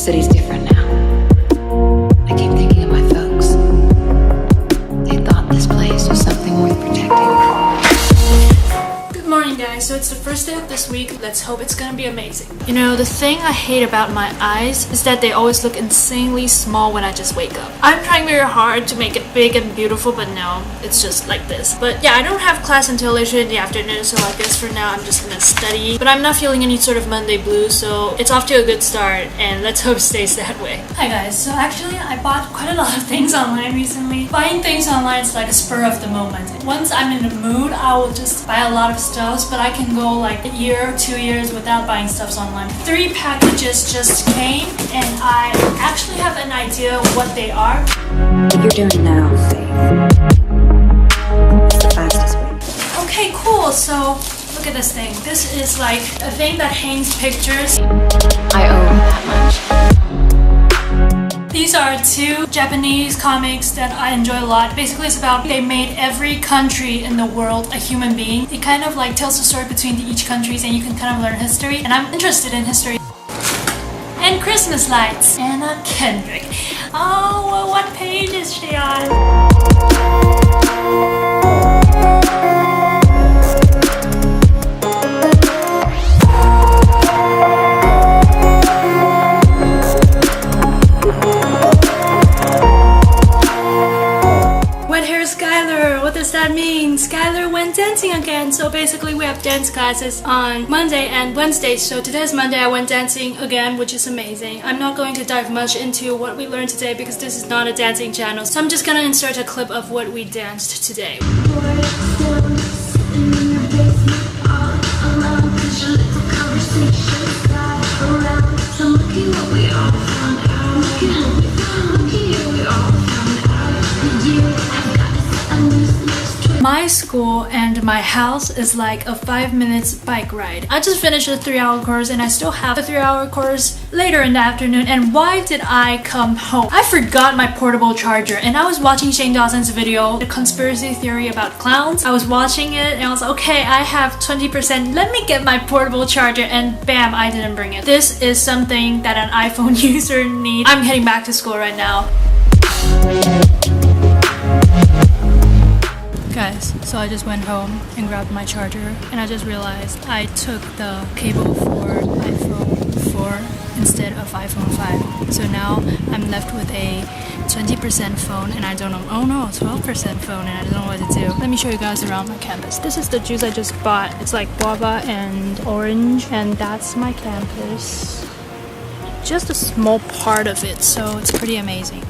city's different now. I keep thinking of my folks. They thought this place was something worth protecting. Good morning, guys. So it's the first day of this week. Let's hope it's gonna be amazing. You know, the thing I hate about my eyes is that they always look insanely small when I just wake up. I'm trying very hard to make it big and beautiful, but no, it's just like this. But yeah, I don't have class until later in the afternoon, so I guess for now I'm just gonna study. But I'm not feeling any sort of Monday blues, so it's off to a good start, and let's hope it stays that way. Hi guys, so actually I bought quite a lot of things online recently. Buying things online is like a spur of the moment. Once I'm in the mood, I will just buy a lot of stuffs, but I can go like a year or 2 years without buying stuffs online. 3 packages just came, and I actually have an idea what they are. What you're doing now, Faith, is the fastest way. Okay, cool. So look at this thing. This is like a thing that hangs pictures. I owe him that much. These are 2 Japanese comics that I enjoy a lot. Basically, it's about they made every country in the world a human being. It kind of like tells the story between each countries, and you can kind of learn history. And I'm interested in history. And Christmas lights. Anna Kendrick. Oh, well, what page is she on? Skylar, what does that mean? Skylar went dancing again. So basically we have dance classes on Monday and Wednesday. So today's Monday, I went dancing again, which is amazing. I'm not going to dive much into what we learned today because this is not a dancing channel. So I'm just gonna insert a clip of what we danced today. My school and my house is like a 5 minutes bike ride. I just finished a 3-hour course and I still have a 3-hour course later in the afternoon. And why did I come home? I forgot my portable charger, and I was watching Shane Dawson's video, the conspiracy theory about clowns. I was watching it and I was like, okay, I have 20%, let me get my portable charger, and bam, I didn't bring it. This is something that an iPhone user needs. I'm heading back to school right now. Guys, so I just went home and grabbed my charger, and I just realized I took the cable for iPhone 4 instead of iPhone 5. So now I'm left with a 20% phone, and I don't know, oh no, 12% phone, and I don't know what to do. Let me show you guys around my campus. This is the juice I just bought. It's like guava and orange, and that's my campus. Just a small part of it, so it's pretty amazing.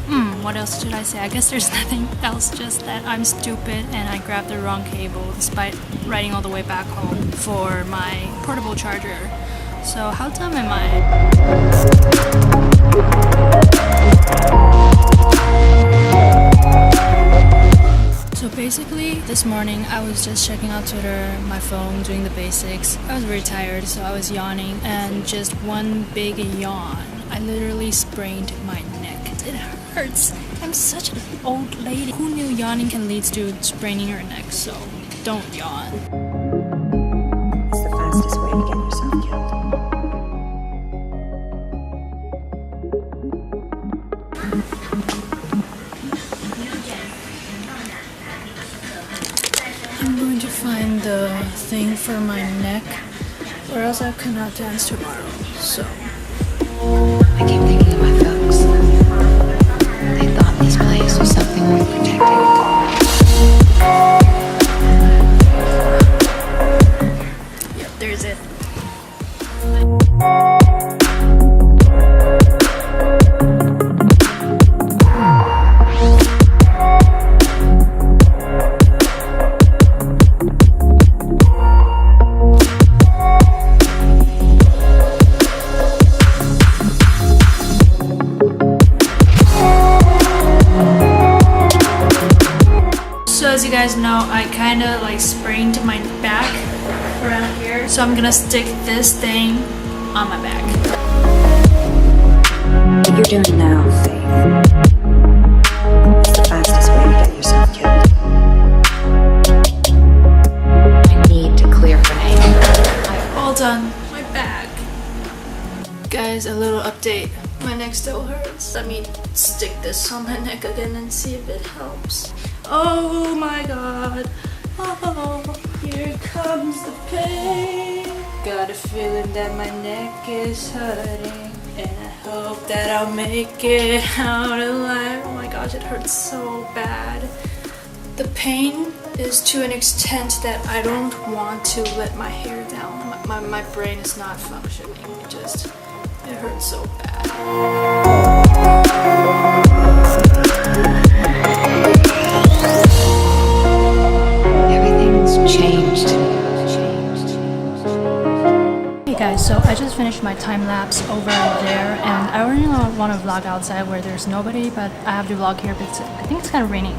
What else should I say? I guess there's nothing else, just that I'm stupid and I grabbed the wrong cable despite riding all the way back home for my portable charger. So how dumb am I? So basically, this morning I was just checking out Twitter, my phone, doing the basics. I was very tired, so I was yawning, and just one big yawn, I literally sprained my neck. It hurts. I'm such an old lady. Who knew yawning can lead to spraining your neck? So don't yawn. It's the fastest way to get yourself killed. I'm going to find the thing for my neck, or else I cannot dance tomorrow. So I keep thinking of my folks. They thought this place was something worth protecting. yep, there's it. As you guys know, I kind of like sprained my back around here, so I'm gonna stick this thing on my back. What you're doing now, Faith, is the fastest way to get yourself killed. I need to clear for Nate. All done. My back. Guys, a little update. My neck still hurts. Let me stick this on my neck again and see if it helps. Oh my god. Oh, here comes the pain. Got a feeling that my neck is hurting, and I hope that I'll make it out alive. Oh my gosh, it hurts so bad. The pain is to an extent that I don't want to let my hair down. My brain is not functioning. It hurts so bad. Everything's changed. Hey guys, so I just finished my time lapse over there, and I really want to vlog outside where there's nobody, but I have to vlog here because I think it's kind of raining.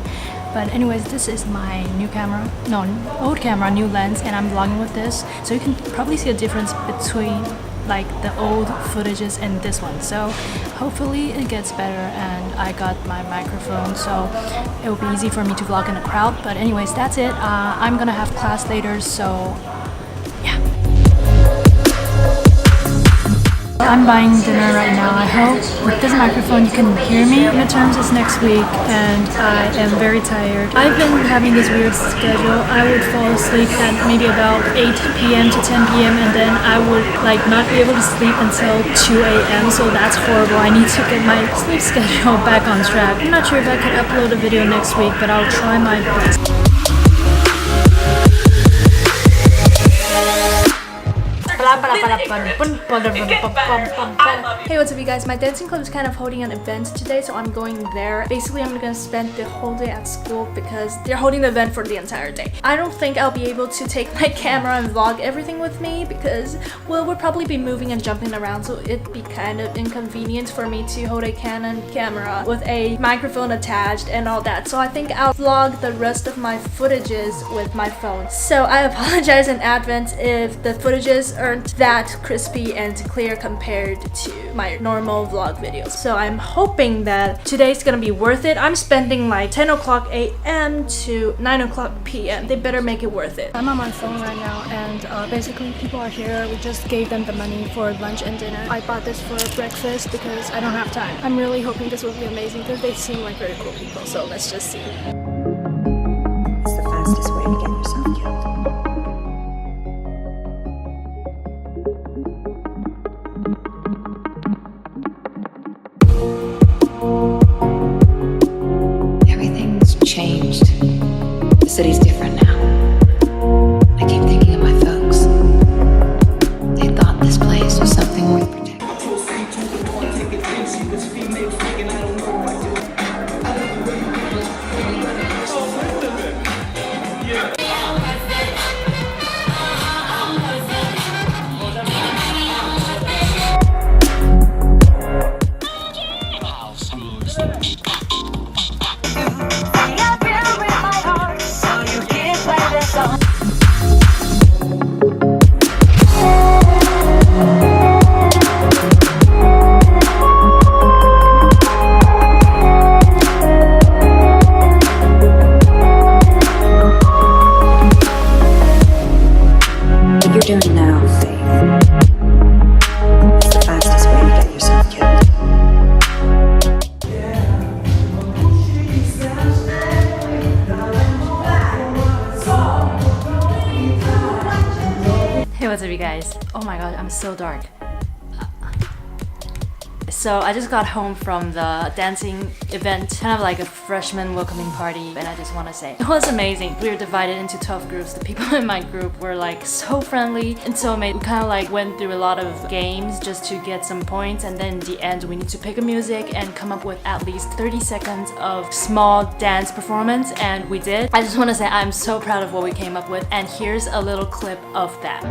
But anyways, this is my new camera, no, old camera, new lens, and I'm vlogging with this, so you can probably see a difference between like the old footages and this one. So hopefully it gets better, and I got my microphone, so it will be easy for me to vlog in a crowd. But anyways, that's it. I'm gonna have class later, so yeah. I'm buying dinner right now. I hope with this microphone you can hear me. Midterms is next week and I am very tired. I've been having this weird schedule. I would fall asleep at maybe about 8 p.m. to 10 p.m. and then I would like not be able to sleep until 2 a.m. So that's horrible. I need to get my sleep schedule back on track. I'm not sure if I can upload a video next week, but I'll try my best. Hey, what's up you guys? My dancing club is kind of holding an event today, so I'm going there. Basically, I'm gonna spend the whole day at school because they're holding the event for the entire day. I don't think I'll be able to take my camera and vlog everything with me because, well, we'll probably be moving and jumping around, so it'd be kind of inconvenient for me to hold a Canon camera with a microphone attached and all that. So I think I'll vlog the rest of my footages with my phone. So I apologize in advance if the footages aren't that crispy and clear compared to my normal vlog videos. So I'm hoping that today's gonna be worth it. I'm spending like 10 o'clock a.m. to 9 o'clock p.m. They better make it worth it. I'm on my phone right now, and basically people are here. We just gave them the money for lunch and dinner. I bought this for breakfast because I don't have time. I'm really hoping this will be amazing because they seem like very cool people. So let's just see. It's the fastest way to get yourself killed. Everything's changed. The city's different now. I keep thinking of my folks. They thought this place was something worth protecting. What you're doing now, Faith, is the fastest way to get yourself killed. Hey, what's up you guys? Oh my god, I'm so dark. So I just got home from the dancing event, kind of like a freshman welcoming party, and I just want to say it was amazing. We were divided into 12 groups. The people in my group were like so friendly and so amazing. We kind of like went through a lot of games just to get some points, and then in the end we need to pick a music and come up with at least 30 seconds of small dance performance, and we did. I just want to say I'm so proud of what we came up with, and here's a little clip of that.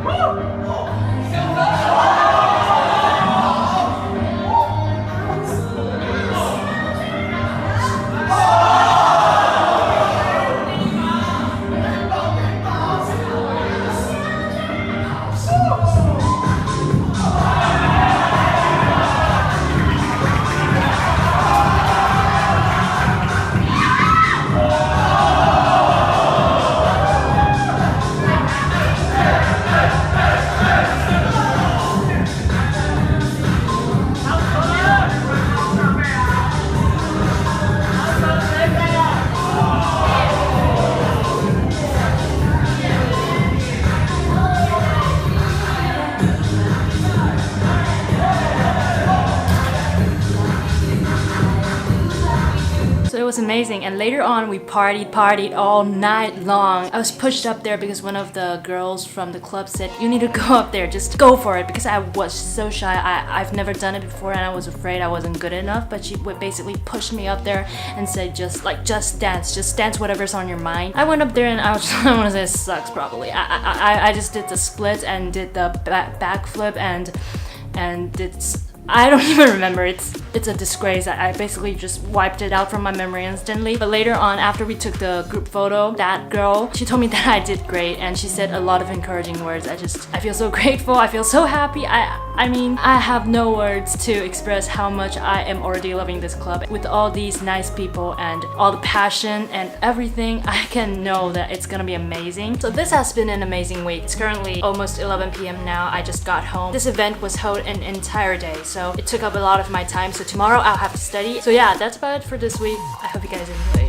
was amazing. And later on, we partied all night long. I was pushed up there because one of the girls from the club said, you need to go up there, just go for it, because I was so shy. I've never done it before and I was afraid I wasn't good enough, but she would basically push me up there and said, just dance whatever's on your mind. I went up there and I was I want to say it sucks probably. I just did the split and did the backflip and it's, I don't even remember. It's a disgrace. I basically just wiped it out from my memory instantly. But later on, after we took the group photo, that girl, she told me that I did great and she said a lot of encouraging words. I feel so grateful. I feel so happy. I mean, I have no words to express how much I am already loving this club. With all these nice people and all the passion and everything, I can know that it's gonna be amazing. So this has been an amazing week. It's currently almost 11 p.m. now. I just got home. This event was held an entire day, so it took up a lot of my time. So tomorrow I'll have to study. So yeah, that's about it for this week. I hope you guys enjoy.